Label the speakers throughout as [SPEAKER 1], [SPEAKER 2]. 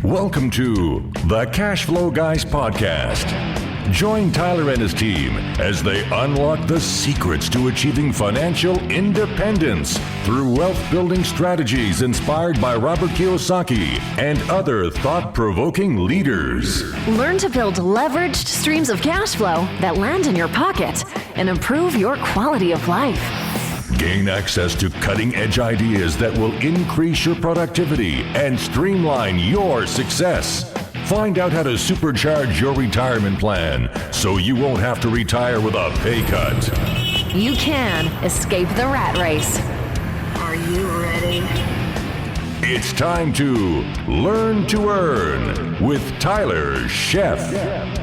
[SPEAKER 1] Welcome to the Cash Flow Guys podcast. Join Tyler and his team as they unlock the secrets to achieving financial independence through wealth-building strategies inspired by Robert Kiyosaki and other thought-provoking leaders.
[SPEAKER 2] Learn to build leveraged streams of cash flow that land in your pocket and improve your quality of life.
[SPEAKER 1] Gain access to cutting-edge ideas that will increase your productivity and streamline your success. Find out how to supercharge your retirement plan so you won't have to retire with a pay cut.
[SPEAKER 2] You can escape the rat race.
[SPEAKER 3] Are you ready?
[SPEAKER 1] It's time to Learn to Earn with Tyler Sheff.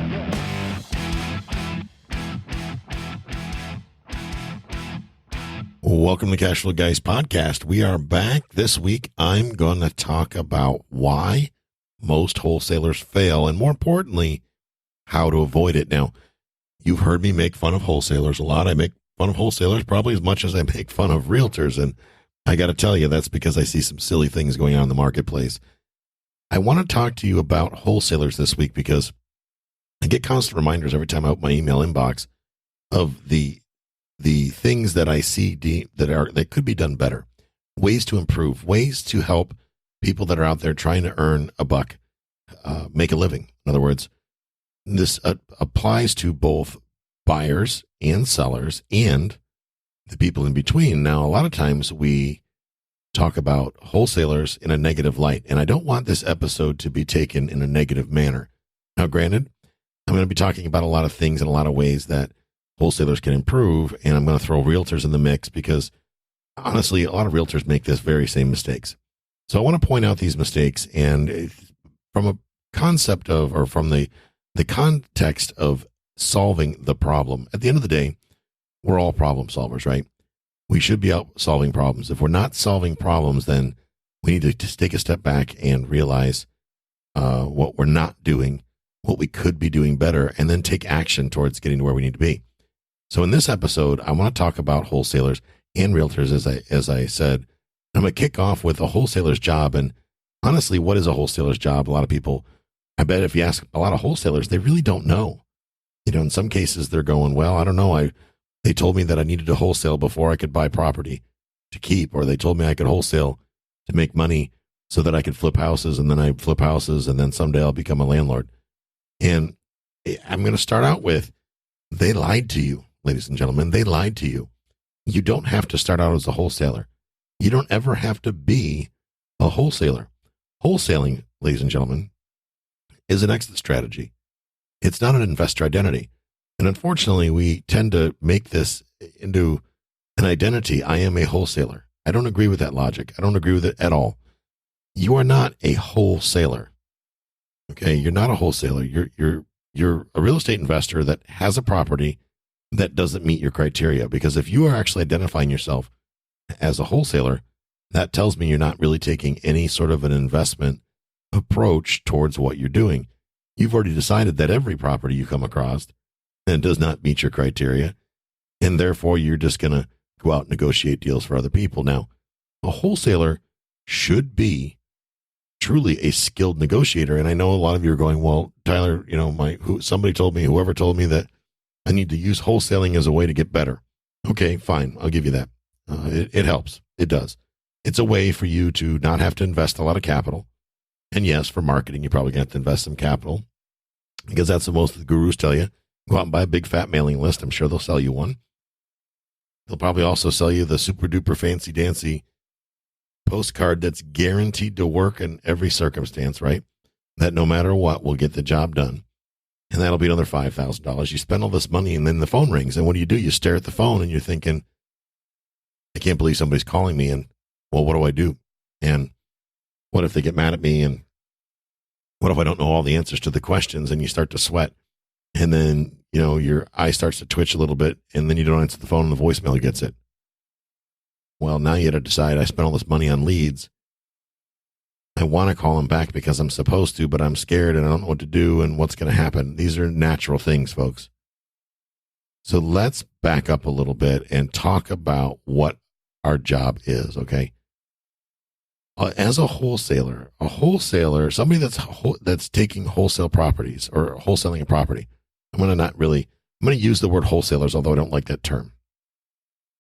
[SPEAKER 4] Welcome to Cash Flow Guys podcast. We are back this week. I'm going to talk about why most wholesalers fail, and more importantly, how to avoid it. Now, you've heard me make fun of wholesalers a lot. I make fun of wholesalers probably as much as I make fun of realtors, and I got to tell you, that's because I see some silly things going on in the marketplace. I want to talk to you about wholesalers this week because I get constant reminders every time I open my email inbox of the things that I see that could be done better, ways to improve, ways to help people that are out there trying to earn a buck, make a living. In other words, this applies to both buyers and sellers and the people in between. Now, a lot of times we talk about wholesalers in a negative light, and I don't want this episode to be taken in a negative manner. Now, granted, I'm going to be talking about a lot of things in a lot of ways that wholesalers can improve, and I'm going to throw realtors in the mix because, honestly, a lot of realtors make this very same mistakes. So I want to point out these mistakes, and from a concept of, or from the context of solving the problem. At the end of the day, we're all problem solvers, right? We should be out solving problems. If we're not solving problems, then we need to just take a step back and realize what we're not doing, what we could be doing better, and then take action towards getting to where we need to be. So in this episode, I want to talk about wholesalers and realtors, as I said. I'm going to kick off with a wholesaler's job. And honestly, what is a wholesaler's job? A lot of people, I bet if you ask a lot of wholesalers, they really don't know. You know, in some cases, they're going, well, I don't know. They told me that I needed to wholesale before I could buy property to keep, or they told me I could wholesale to make money so that I could flip houses, and then I flip houses, and then someday I'll become a landlord. And I'm going to start out with, they lied to you, ladies and gentlemen. They lied to you. You don't have to start out as a wholesaler. You don't ever have to be a wholesaler. Wholesaling, ladies and gentlemen, is an exit strategy. It's not an investor identity. And unfortunately, we tend to make this into an identity. I am a wholesaler. I don't agree with that logic. I don't agree with it at all. You are not a wholesaler. Okay, you're not a wholesaler. You're a real estate investor that has a property that doesn't meet your criteria. Because if you are actually identifying yourself as a wholesaler, that tells me you're not really taking any sort of an investment approach towards what you're doing. You've already decided that every property you come across and does not meet your criteria, and therefore you're just going to go out and negotiate deals for other people. Now, a wholesaler should be truly a skilled negotiator. And I know a lot of you are going, well, Tyler, you know, whoever told me that I need to use wholesaling as a way to get better. Okay, fine. I'll give you that. It helps. It does. It's a way for you to not have to invest a lot of capital. And yes, for marketing, you're probably going to have to invest some capital because that's what most of the gurus tell you. Go out and buy a big fat mailing list. I'm sure they'll sell you one. They'll probably also sell you the super duper fancy dancy postcard that's guaranteed to work in every circumstance, right? That no matter what will get the job done. And that'll be another $5,000. You spend all this money and then the phone rings. And what do? You stare at the phone and you're thinking, I can't believe somebody's calling me. And well, what do I do? And what if they get mad at me? And what if I don't know all the answers to the questions? And you start to sweat. And then, you know, your eye starts to twitch a little bit. And then you don't answer the phone and the voicemail gets it. Well, now you got to decide, I spent all this money on leads. I want to call them back because I'm supposed to, but I'm scared and I don't know what to do and what's going to happen. These are natural things, folks. So let's back up a little bit and talk about what our job is, okay? as a wholesaler, somebody that's taking wholesale properties or wholesaling a property. I'm going to use the word wholesalers, although I don't like that term,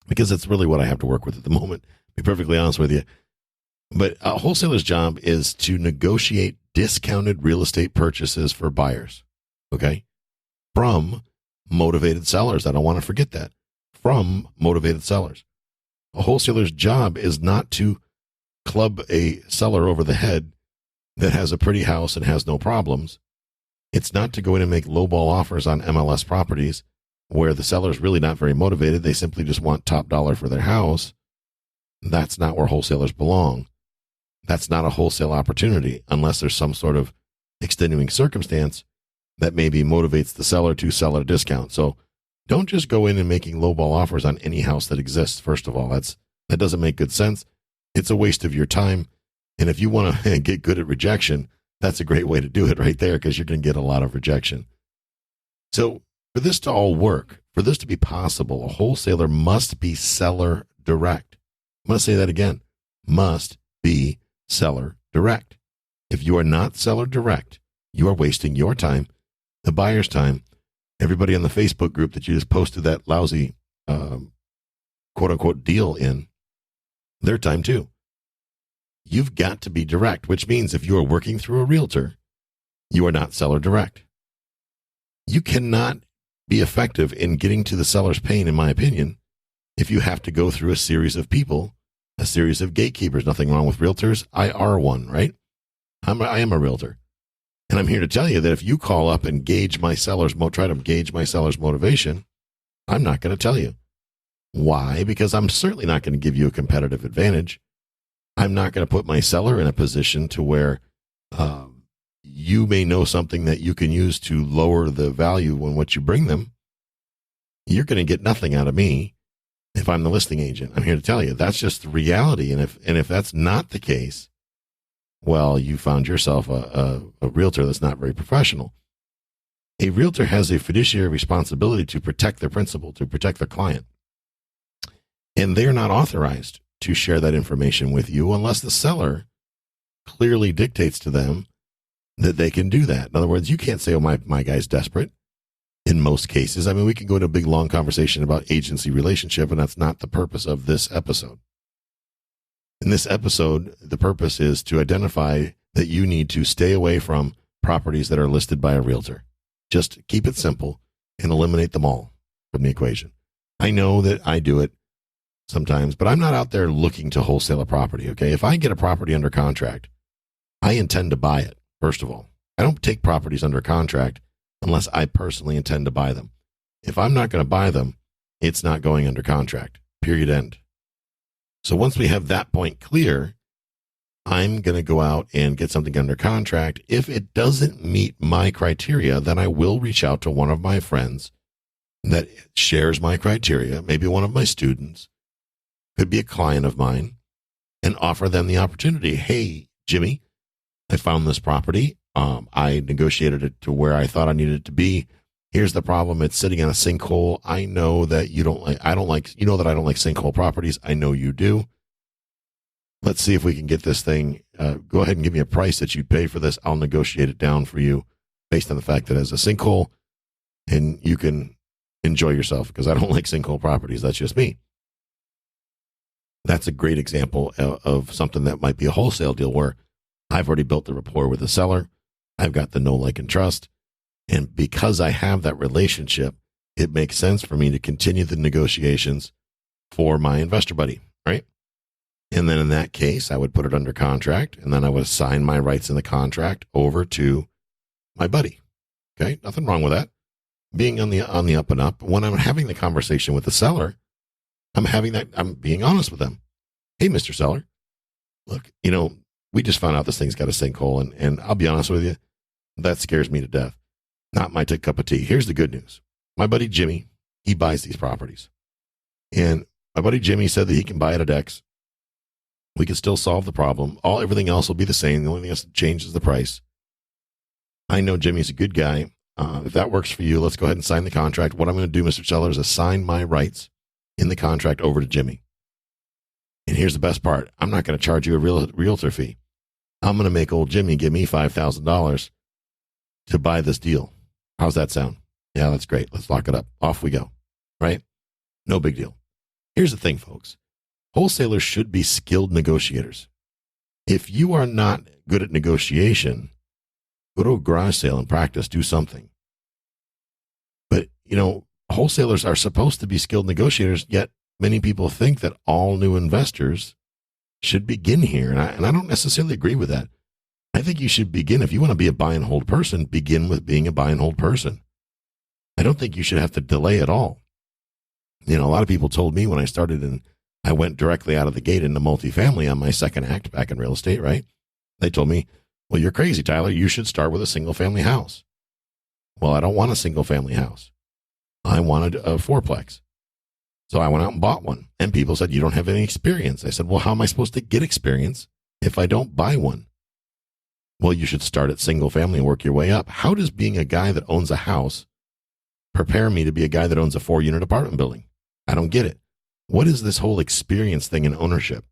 [SPEAKER 4] because it's really what I have to work with at the moment, to be perfectly honest with you. But a wholesaler's job is to negotiate discounted real estate purchases for buyers, okay, from motivated sellers. I don't want to forget that. From motivated sellers. A wholesaler's job is not to club a seller over the head that has a pretty house and has no problems. It's not to go in and make lowball offers on MLS properties where the seller's really not very motivated. They simply just want top dollar for their house. That's not where wholesalers belong. That's not a wholesale opportunity unless there's some sort of extenuating circumstance that maybe motivates the seller to sell at a discount. So don't just go in and making lowball offers on any house that exists. First of all, that doesn't make good sense. It's a waste of your time. And if you want to get good at rejection, that's a great way to do it right there, because you're going to get a lot of rejection. So for this to all work, for this to be possible, a wholesaler must be seller direct. I'm going to say that again. Must be seller direct. If you are not seller direct, you are wasting your time, the buyer's time, everybody on the Facebook group that you just posted that lousy quote unquote deal in, their time too. You've got to be direct, which means if you are working through a realtor, you are not seller direct. You cannot be effective in getting to the seller's pain, in my opinion, if you have to go through a series of people, a series of gatekeepers. Nothing wrong with realtors. I are one, right? I am a realtor. And I'm here to tell you that if you call up and try to gauge my seller's motivation, I'm not going to tell you. Why? Because I'm certainly not going to give you a competitive advantage. I'm not going to put my seller in a position to where you may know something that you can use to lower the value when what you bring them. You're going to get nothing out of me if I'm the listing agent. I'm here to tell you that's just the reality. And if that's not the case, well, you found yourself a realtor that's not very professional. A realtor has a fiduciary responsibility to protect their principal, to protect their client. And they're not authorized to share that information with you unless the seller clearly dictates to them that they can do that. In other words, you can't say, oh, my guy's desperate. In most cases, I mean, we can go into a big, long conversation about agency relationship, and that's not the purpose of this episode. In this episode, the purpose is to identify that you need to stay away from properties that are listed by a realtor. Just keep it simple and eliminate them all from the equation. I know that I do it sometimes, but I'm not out there looking to wholesale a property, okay? If I get a property under contract, I intend to buy it, first of all. I don't take properties under contract unless I personally intend to buy them. If I'm not going to buy them, it's not going under contract, period, end. So once we have that point clear, I'm going to go out and get something under contract. If it doesn't meet my criteria, then I will reach out to one of my friends that shares my criteria, maybe one of my students, could be a client of mine, and offer them the opportunity. Hey, Jimmy, I found this property. I negotiated it to where I thought I needed it to be. Here's the problem. It's sitting on a sinkhole. I know that you don't like sinkhole properties. I know you do. Let's see if we can get this thing. Go ahead and give me a price that you'd pay for this. I'll negotiate it down for you based on the fact that it's a sinkhole, and you can enjoy yourself, because I don't like sinkhole properties. That's just me. That's a great example of something that might be a wholesale deal where I've already built the rapport with the seller. I've got the know, like, and trust. And because I have that relationship, it makes sense for me to continue the negotiations for my investor buddy, right? And then in that case, I would put it under contract, and then I would assign my rights in the contract over to my buddy. Okay, nothing wrong with that. Being on the up and up. When I'm having the conversation with the seller, I'm being honest with them. Hey, Mr. Seller, look, we just found out this thing's got a sinkhole, and I'll be honest with you, that scares me to death. Not my cup of tea. Here's the good news. My buddy Jimmy, he buys these properties. And my buddy Jimmy said that he can buy it at X. We can still solve the problem. Everything else will be the same. The only thing that's changed is the price. I know Jimmy's a good guy. If that works for you, let's go ahead and sign the contract. What I'm going to do, Mr. Seller, is assign my rights in the contract over to Jimmy. And here's the best part. I'm not going to charge you a realtor fee. I'm going to make old Jimmy give me $5,000 to buy this deal. How's that sound? Yeah, that's great. Let's lock it up. Off we go. Right? No big deal. Here's the thing, folks. Wholesalers should be skilled negotiators. If you are not good at negotiation, go to a garage sale and practice, do something. But, wholesalers are supposed to be skilled negotiators, yet many people think that all new investors should begin here. And I don't necessarily agree with that. I think you should begin, if you want to be a buy and hold person, begin with being a buy and hold person. I don't think you should have to delay at all. A lot of people told me when I started and I went directly out of the gate into multifamily on my second act back in real estate, right? They told me, well, you're crazy, Tyler. You should start with a single family house. Well, I don't want a single family house. I wanted a fourplex. So I went out and bought one. And people said, you don't have any experience. I said, well, how am I supposed to get experience if I don't buy one? Well, you should start at single family and work your way up. How does being a guy that owns a house prepare me to be a guy that owns a 4-unit apartment building? I don't get it. What is this whole experience thing in ownership?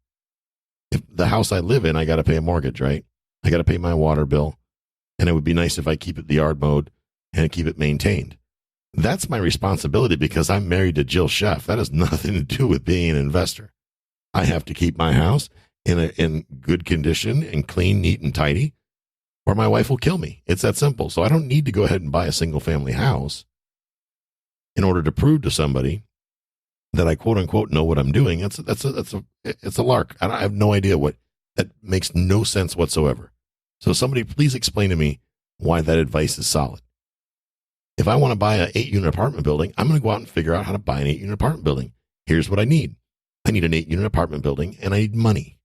[SPEAKER 4] If the house I live in, I got to pay a mortgage, right? I got to pay my water bill. And it would be nice if I keep it the yard mode and keep it maintained. That's my responsibility because I'm married to Jill Sheff. That has nothing to do with being an investor. I have to keep my house in good condition and clean, neat, and tidy, or my wife will kill me. It's that simple. So I don't need to go ahead and buy a single family house in order to prove to somebody that I quote unquote know what I'm doing. It's a lark. I have no idea that makes no sense whatsoever. So somebody please explain to me why that advice is solid. If I want to buy an 8-unit apartment building, I'm going to go out and figure out how to buy an 8-unit apartment building. Here's what I need. I need an 8-unit apartment building and I need money.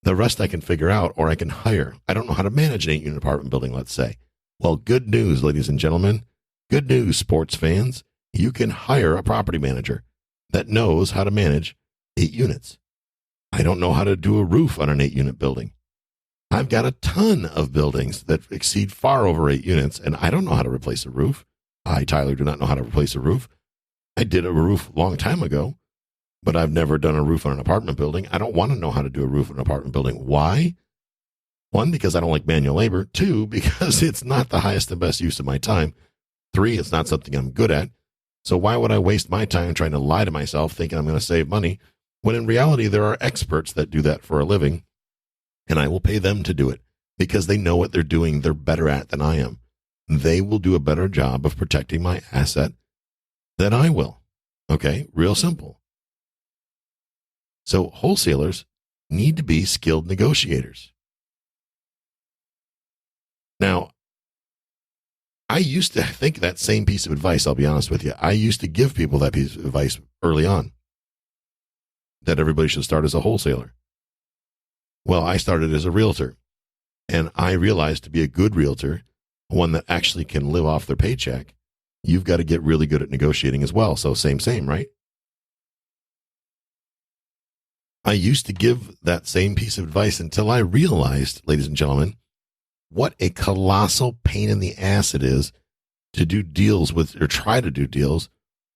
[SPEAKER 4] The rest I can figure out or I can hire. I don't know how to manage an 8-unit apartment building, let's say. Well, good news, ladies and gentlemen. Good news, sports fans. You can hire a property manager that knows how to manage 8 units. I don't know how to do a roof on an 8-unit building. I've got a ton of buildings that exceed far over 8 units, and I don't know how to replace a roof. I, Tyler, do not know how to replace a roof. I did a roof a long time ago, but I've never done a roof on an apartment building. I don't want to know how to do a roof on an apartment building. Why? 1, because I don't like manual labor. 2, because it's not the highest and best use of my time. 3, it's not something I'm good at. So why would I waste my time trying to lie to myself thinking I'm going to save money when in reality there are experts that do that for a living and I will pay them to do it because they know what they're doing. They're better at than I am. They will do a better job of protecting my asset than I will. Okay, real simple. So wholesalers need to be skilled negotiators. Now, I used to think that same piece of advice, I'll be honest with you. I used to give people that piece of advice early on, that everybody should start as a wholesaler. Well, I started as a realtor, and I realized to be a good realtor, one that actually can live off their paycheck, you've got to get really good at negotiating as well. So same, right? I used to give that same piece of advice until I realized, ladies and gentlemen, what a colossal pain in the ass it is to do deals with, or try to do deals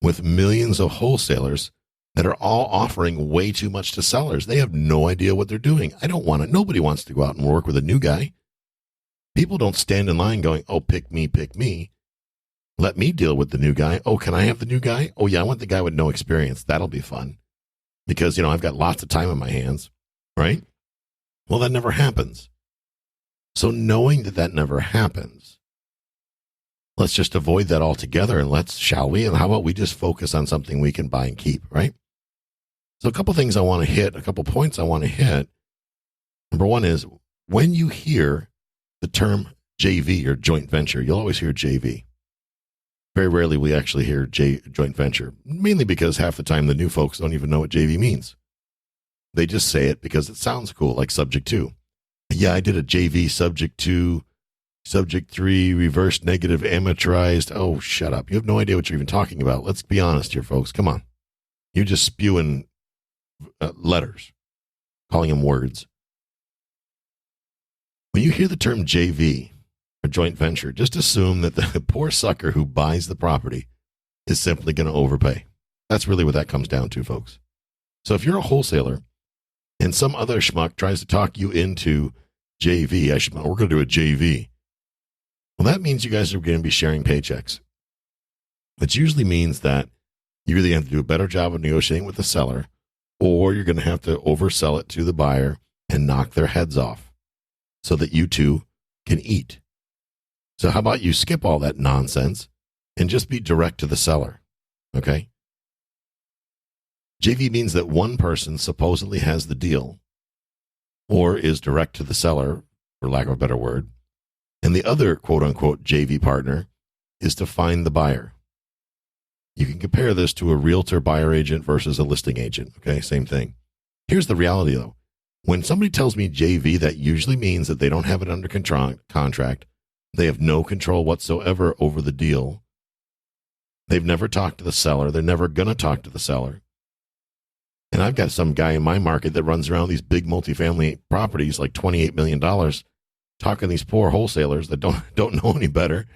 [SPEAKER 4] with millions of wholesalers that are all offering way too much to sellers. They have no idea what they're doing. I don't want it. Nobody wants to go out and work with a new guy. People don't stand in line going, oh, pick me, pick me. Let me deal with the new guy. Oh, can I have the new guy? Oh, yeah, I want the guy with no experience. That'll be fun because, I've got lots of time on my hands, right? Well, that never happens. So knowing that never happens, let's just avoid that altogether and shall we? And how about we just focus on something we can buy and keep, right? So a couple things I want to hit, a couple points I want to hit. Number one is when you hear the term JV or joint venture, you'll always hear JV. Very rarely we actually hear joint venture, mainly because half the time the new folks don't even know what JV means. They just say it because it sounds cool, like subject to. Yeah, I did a JV subject to, subject 3, reverse negative amortized. Oh, shut up. You have no idea what you're even talking about. Let's be honest here, folks. Come on. You're just spewing letters, calling them words. When you hear the term JV, or joint venture, just assume that the poor sucker who buys the property is simply going to overpay. That's really what that comes down to, folks. So if you're a wholesaler and some other schmuck tries to talk you into JV. We're going to do a JV. Well, that means you guys are going to be sharing paychecks. Which usually means that you really have to do a better job of negotiating with the seller, or you're going to have to oversell it to the buyer and knock their heads off so that you two can eat. So how about you skip all that nonsense and just be direct to the seller, okay? JV means that one person supposedly has the deal or is direct to the seller, for lack of a better word, and the other quote-unquote JV partner is to find the buyer. You can compare this to a realtor buyer agent versus a listing agent, okay? Same thing. Here's the reality, though. When somebody tells me JV, that usually means that they don't have it under contract. They have no control whatsoever over the deal. They've never talked to the seller. They're never going to talk to the seller. And I've got some guy in my market that runs around these big multifamily properties, like $28 million, talking to these poor wholesalers that don't know any better,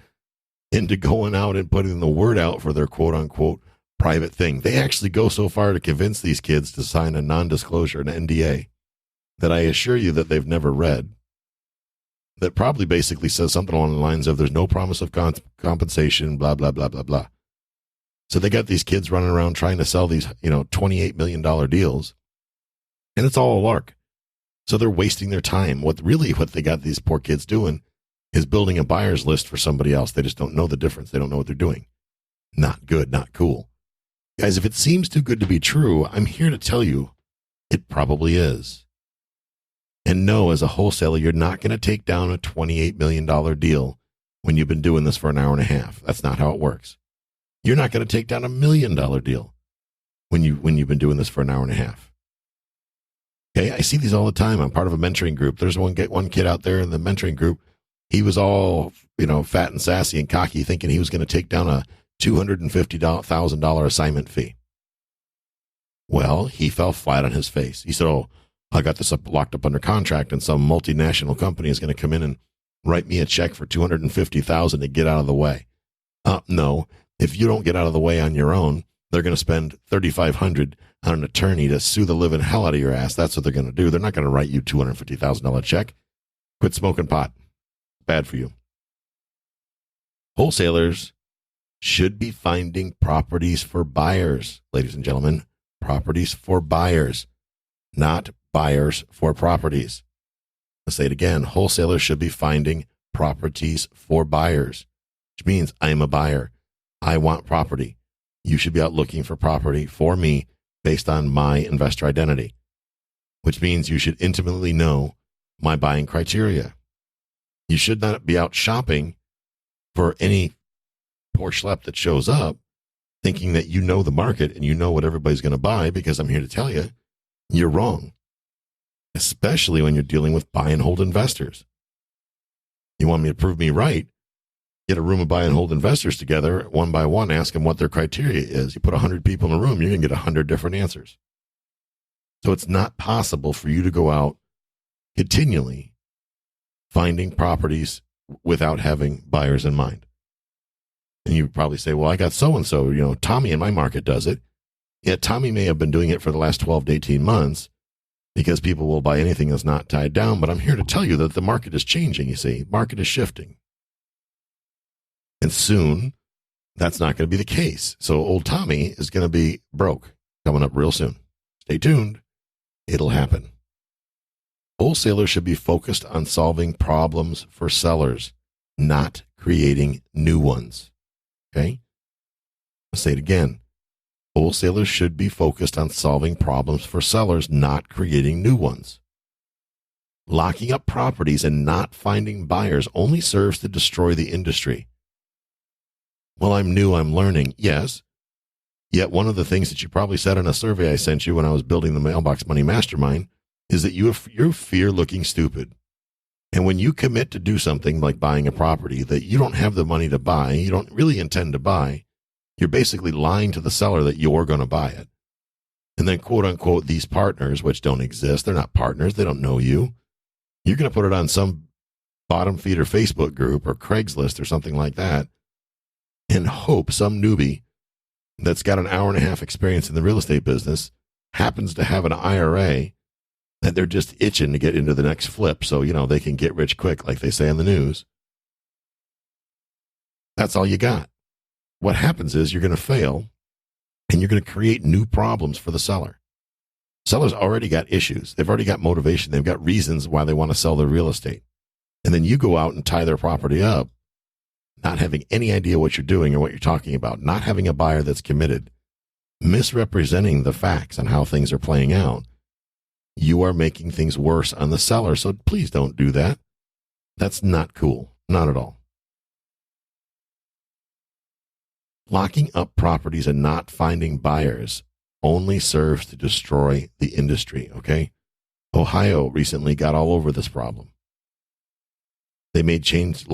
[SPEAKER 4] into going out and putting the word out for their quote-unquote private thing. They actually go so far to convince these kids to sign a non-disclosure, an NDA, that I assure you that they've never read, that probably basically says something along the lines of there's no promise of compensation, blah, blah, blah, blah, blah. So they got these kids running around trying to sell these, $28 million deals, and it's all a lark. So they're wasting their time. What they got these poor kids doing is building a buyer's list for somebody else. They just don't know the difference. They don't know what they're doing. Not good, not cool. Guys, if it seems too good to be true, I'm here to tell you it probably is. And no, as a wholesaler, you're not going to take down a $28 million deal when you've been doing this for an hour and a half. That's not how it works. You're not going to take down $1 million deal when you've been doing this for an hour and a half. Okay, I see these all the time. I'm part of a mentoring group. There's one kid out there in the mentoring group. He was all, fat and sassy and cocky, thinking he was going to take down a $250,000 assignment fee. Well, he fell flat on his face. He said, "Oh, I got this locked up under contract, and some multinational company is going to come in and write me a check for $250,000 to get out of the way." No, if you don't get out of the way on your own, they're going to spend $3,500 on an attorney to sue the living hell out of your ass. That's what they're going to do. They're not going to write you $250,000 check. Quit smoking pot. Bad for you. Wholesalers should be finding properties for buyers, ladies and gentlemen. Properties for buyers, not buyers for properties. Let's say it again. Wholesalers should be finding properties for buyers, which means I'm a buyer. I want property. You should be out looking for property for me based on my investor identity, which means you should intimately know my buying criteria. You should not be out shopping for any poor schlep that shows up thinking that you know the market and you know what everybody's going to buy, because I'm here to tell you, you're wrong, especially when you're dealing with buy and hold investors. You want me to prove me right? Get a room of buy and hold investors together one by one, ask them what their criteria is. You put 100 people in a room, you're going to get 100 different answers. So it's not possible for you to go out continually finding properties without having buyers in mind. And you probably say, well, I got so-and-so, Tommy in my market does it. Yeah, Tommy may have been doing it for the last 12 to 18 months because people will buy anything that's not tied down. But I'm here to tell you that the market is changing, you see. Market is shifting. And soon, that's not going to be the case. So old Tommy is going to be broke coming up real soon. Stay tuned. It'll happen. Wholesalers should be focused on solving problems for sellers, not creating new ones. Okay? I'll say it again. Wholesalers should be focused on solving problems for sellers, not creating new ones. Locking up properties and not finding buyers only serves to destroy the industry. Well, I'm new, I'm learning. Yes. Yet one of the things that you probably said in a survey I sent you when I was building the Mailbox Money Mastermind is that you fear looking stupid. And when you commit to do something like buying a property that you don't have the money to buy, you don't really intend to buy, you're basically lying to the seller that you're going to buy it. And then, quote unquote, these partners, which don't exist, they're not partners, they don't know you. You're going to put it on some bottom feeder Facebook group or Craigslist or something like that and hope some newbie that's got an hour and a half experience in the real estate business happens to have an IRA that they're just itching to get into the next flip so, they can get rich quick, like they say in the news. That's all you got. What happens is you're going to fail, and you're going to create new problems for the seller. Sellers already got issues. They've already got motivation. They've got reasons why they want to sell their real estate. And then you go out and tie their property up, not having any idea what you're doing or what you're talking about, not having a buyer that's committed, misrepresenting the facts on how things are playing out. You are making things worse on the seller. So please don't do that. That's not cool. Not at all. Locking up properties and not finding buyers only serves to destroy the industry, okay? Ohio recently got all over this problem. They made changes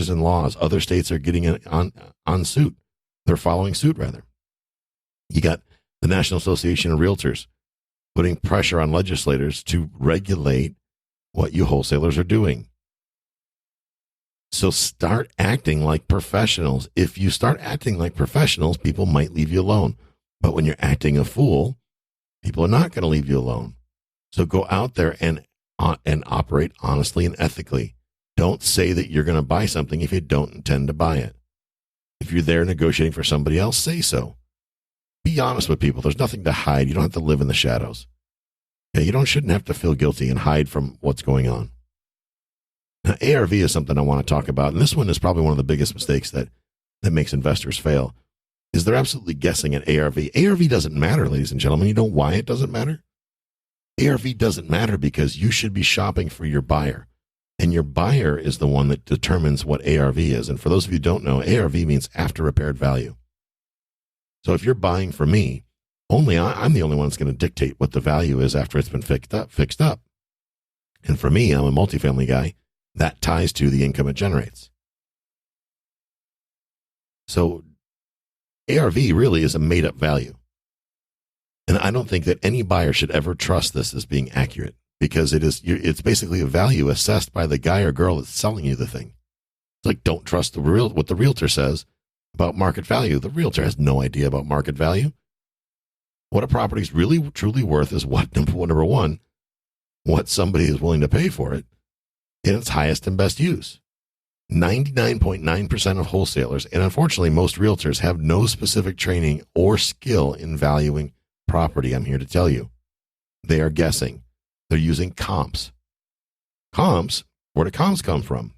[SPEAKER 4] in laws. Other states are getting on suit. They're following suit, rather. You got the National Association of Realtors putting pressure on legislators to regulate what you wholesalers are doing. So start acting like professionals. If you start acting like professionals, people might leave you alone. But when you're acting a fool, people are not going to leave you alone. So go out there and operate honestly and ethically. Don't say that you're going to buy something if you don't intend to buy it. If you're there negotiating for somebody else, say so. Be honest with people. There's nothing to hide. You don't have to live in the shadows. Okay, you shouldn't have to feel guilty and hide from what's going on. Now, ARV is something I want to talk about, and this one is probably one of the biggest mistakes that makes investors fail, is they're absolutely guessing at ARV. ARV doesn't matter, ladies and gentlemen. You know why it doesn't matter? ARV doesn't matter because you should be shopping for your buyer, and your buyer is the one that determines what ARV is. And for those of you who don't know, ARV means after repaired value. So if you're buying for me, I'm the only one that's going to dictate what the value is after it's been fixed up. And for me, I'm a multifamily guy. That ties to the income it generates. So ARV really is a made-up value. And I don't think that any buyer should ever trust this as being accurate, because it's basically a value assessed by the guy or girl that's selling you the thing. It's like, don't trust what the realtor says about market value. The realtor has no idea about market value. What a property's really truly worth is number one, what somebody is willing to pay for it in its highest and best use. 99.9% of wholesalers, and unfortunately most realtors, have no specific training or skill in valuing property. I'm here to tell you. They are guessing. They're using comps. Comps, where do comps come from?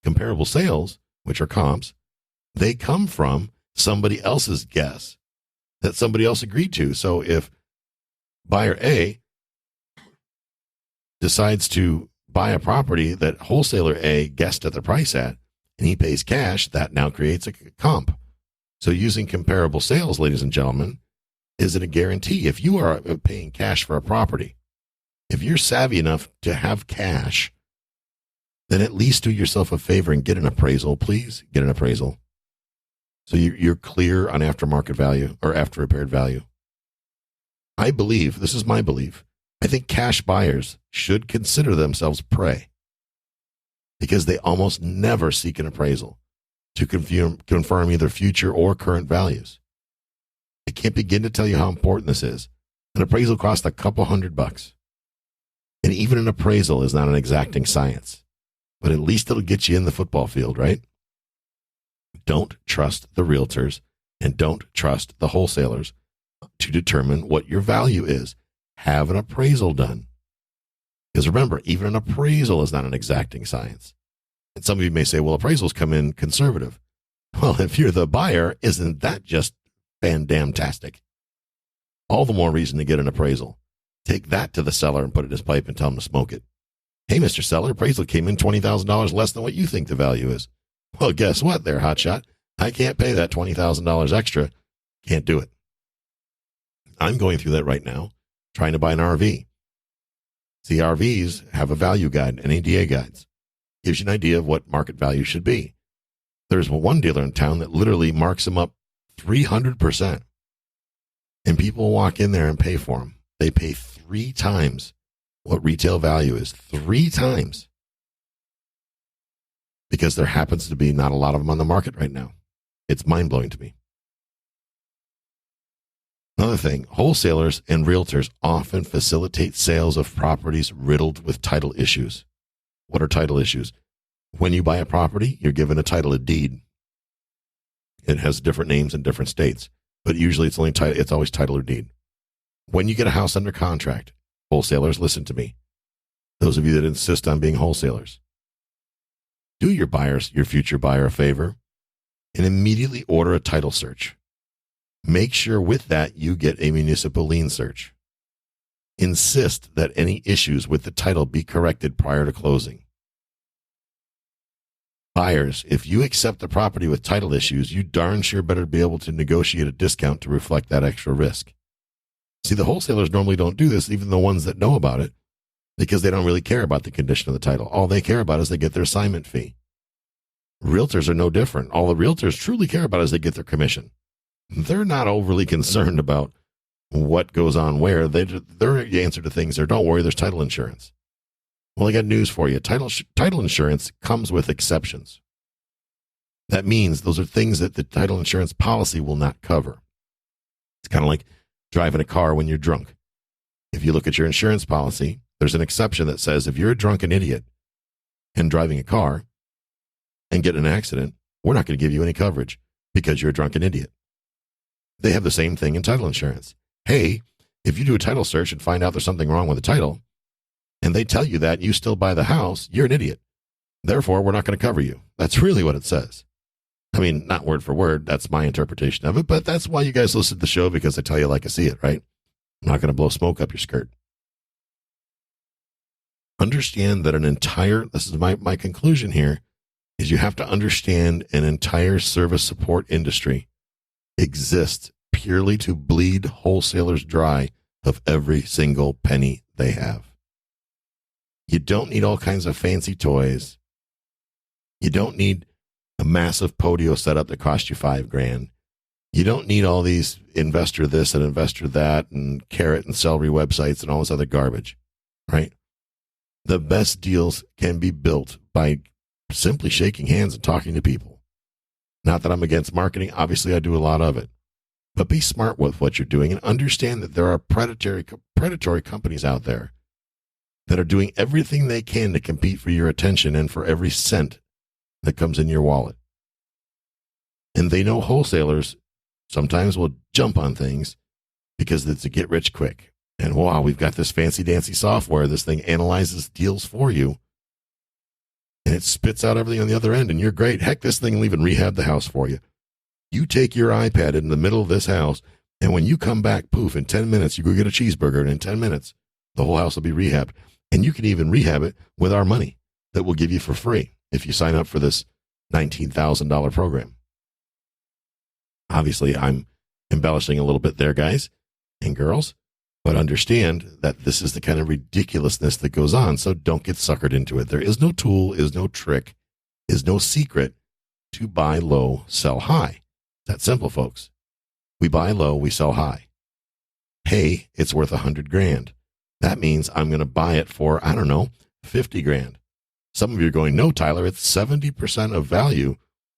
[SPEAKER 4] Comparable sales, which are comps, they come from somebody else's guess that somebody else agreed to. So if buyer A decides to buy a property that wholesaler A guessed at the price at, and he pays cash, that now creates a comp. So using comparable sales, ladies and gentlemen, isn't a guarantee. If you are paying cash for a property, if you're savvy enough to have cash, then at least do yourself a favor and get an appraisal, please. Get an appraisal. So you're clear on aftermarket value or after repaired value. I believe, this is my belief, I think cash buyers should consider themselves prey, because they almost never seek an appraisal to confirm either future or current values. I can't begin to tell you how important this is. An appraisal costs a couple $100. And even an appraisal is not an exacting science, but at least it'll get you in the football field, right? Don't trust the realtors and don't trust the wholesalers to determine what your value is. Have an appraisal done. Because remember, even an appraisal is not an exacting science. And some of you may say, well, appraisals come in conservative. Well, if you're the buyer, isn't that just fan-damn-tastic? All the more reason to get an appraisal. Take that to the seller and put it in his pipe and tell him to smoke it. Hey, Mr. Seller, appraisal came in $20,000 less than what you think the value is. Well, guess what there, hotshot? I can't pay that $20,000 extra. Can't do it. I'm going through that right now, trying to buy an RV. See, RVs have a value guide, NADA guides. Gives you an idea of what market value should be. There's one dealer in town that literally marks them up 300%. And people walk in there and pay for them. They pay 3 times what retail value is. 3 times. Because there happens to be not a lot of them on the market right now. It's mind-blowing to me. Another thing, wholesalers and realtors often facilitate sales of properties riddled with title issues. What are title issues? When you buy a property, you're given a title, a deed. It has different names in different states, but usually it's always title or deed. When you get a house under contract, wholesalers, listen to me. Those of you that insist on being wholesalers, do your future buyer a favor and immediately order a title search. Make sure with that you get a municipal lien search. Insist that any issues with the title be corrected prior to closing. Buyers, if you accept the property with title issues, you darn sure better be able to negotiate a discount to reflect that extra risk. See, the wholesalers normally don't do this, even the ones that know about it, because they don't really care about the condition of the title. All they care about is they get their assignment fee. Realtors are no different. All the realtors truly care about is they get their commission. They're not overly concerned about what goes on where. Their answer to things are, don't worry, there's title insurance. Well, I got news for you. Title insurance comes with exceptions. That means those are things that the title insurance policy will not cover. It's kind of like driving a car when you're drunk. If you look at your insurance policy, there's an exception that says if you're a drunken idiot and driving a car and get in an accident, we're not going to give you any coverage because you're a drunken idiot. They have the same thing in title insurance. Hey, if you do a title search and find out there's something wrong with the title, and they tell you that you still buy the house, you're an idiot. Therefore, we're not going to cover you. That's really what it says. I mean, not word for word. That's my interpretation of it, but that's why you guys listen to the show, because I tell you like I see it, right? I'm not going to blow smoke up your skirt. Understand that this is my conclusion here, is you have to understand an entire service support industry exists purely to bleed wholesalers dry of every single penny they have. You don't need all kinds of fancy toys. You don't need a massive podio setup that costs you $5,000. You don't need all these investor this and investor that and carrot and celery websites and all this other garbage, right? The best deals can be built by simply shaking hands and talking to people. Not that I'm against marketing. Obviously, I do a lot of it. But be smart with what you're doing and understand that there are predatory companies out there that are doing everything they can to compete for your attention and for every cent that comes in your wallet. And they know wholesalers sometimes will jump on things because it's a get rich quick. And wow, we've got this fancy dancy software. This thing analyzes deals for you. And it spits out everything on the other end, and you're great. Heck, this thing will even rehab the house for you. You take your iPad in the middle of this house, and when you come back, poof, in 10 minutes, you go get a cheeseburger, and in 10 minutes, the whole house will be rehabbed. And you can even rehab it with our money that we'll give you for free if you sign up for this $19,000 program. Obviously, I'm embellishing a little bit there, guys and girls, but understand that this is the kind of ridiculousness that goes on, so don't get suckered into it. There is no tool, is no trick, is no secret to buy low, sell high. That's simple, folks. We buy low, we sell high. Hey, it's worth $100,000. That means I'm going to buy it for, I don't know, $50,000. Some of you are going, no, Tyler, it's 70% of value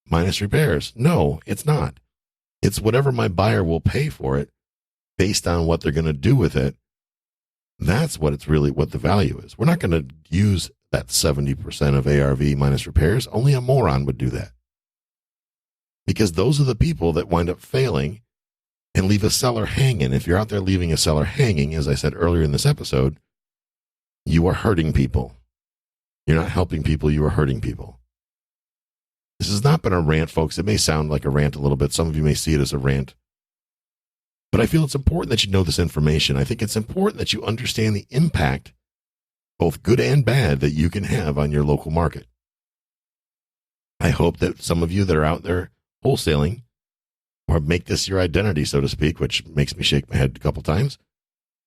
[SPEAKER 4] minus repairs. No, it's not. It's whatever my buyer will pay for it based on what they're going to do with it. That's what the value is. We're not going to use that 70% of ARV minus repairs. Only a moron would do that. Because those are the people that wind up failing and leave a seller hanging. If you're out there leaving a seller hanging, as I said earlier in this episode, you are hurting people. You're not helping people, you are hurting people. This has not been a rant, folks. It may sound like a rant a little bit. Some of you may see it as a rant. But I feel it's important that you know this information. I think it's important that you understand the impact, both good and bad, that you can have on your local market. I hope that some of you that are out there wholesaling, or make this your identity, so to speak, which makes me shake my head a couple times,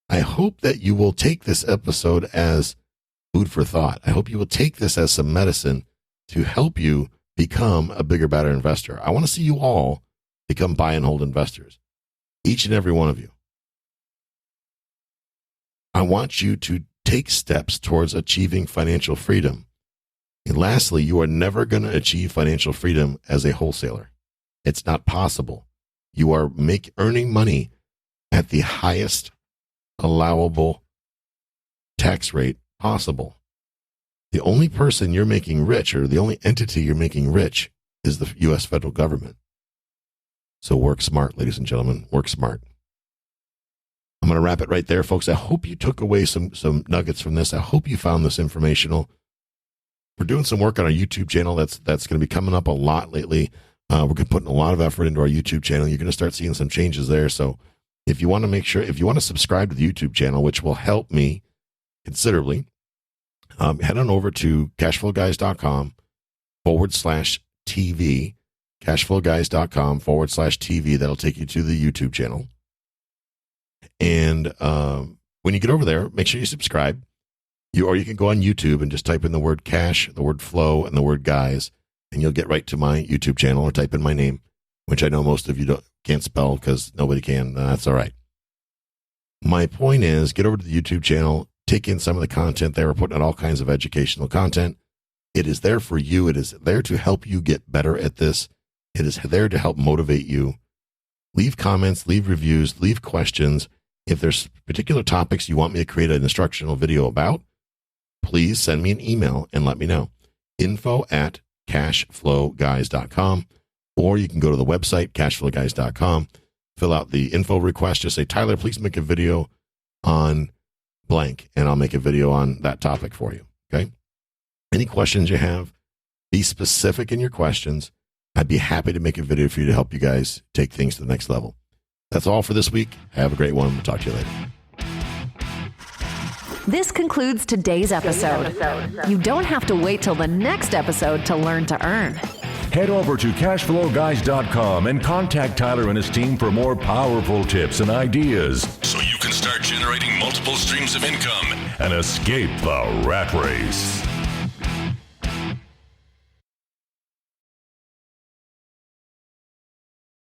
[SPEAKER 4] I hope that you will take this episode as food for thought. I hope you will take this as some medicine to help you become a bigger, better investor. I want to see you all become buy and hold investors. Each and every one of you. I want you to take steps towards achieving financial freedom. And lastly, you are never going to achieve financial freedom as a wholesaler. It's not possible. You are earning money at the highest allowable tax rate possible. The only person you're making rich, or the only entity you're making rich, is the U.S. federal government. So work smart, ladies and gentlemen. Work smart. I'm going to wrap it right there, folks. I hope you took away some nuggets from this. I hope you found this informational. We're doing some work on our YouTube channel. That's going to be coming up a lot lately. We're putting a lot of effort into our YouTube channel. You're going to start seeing some changes there. So if you want to subscribe to the YouTube channel, which will help me considerably, head on over to cashflowguys.com/TV, cashflowguys.com/TV. That'll take you to the YouTube channel. And when you get over there, make sure you subscribe. Or you can go on YouTube and just type in the word cash, the word flow, and the word guys, and you'll get right to my YouTube channel, or type in my name, which I know most of you can't spell because nobody can. That's all right. My point is, get over to the YouTube channel, take in some of the content there. We're putting out all kinds of educational content. It is there for you. It is there to help you get better at this. It is there to help motivate you. Leave comments, leave reviews, leave questions. If there's particular topics you want me to create an instructional video about, please send me an email and let me know. info@cashflowguys.com, or you can go to the website, cashflowguys.com, fill out the info request. Just say, Tyler, please make a video on blank, and I'll make a video on that topic for you. Okay? Any questions you have, be specific in your questions. I'd be happy to make a video for you to help you guys take things to the next level. That's all for this week. Have a great one. We'll talk to you later.
[SPEAKER 2] This concludes today's episode. You don't have to wait till the next episode to learn to earn.
[SPEAKER 1] Head over to cashflowguys.com and contact Tyler and his team for more powerful tips and ideas so you can start generating multiple streams of income and escape the rat race.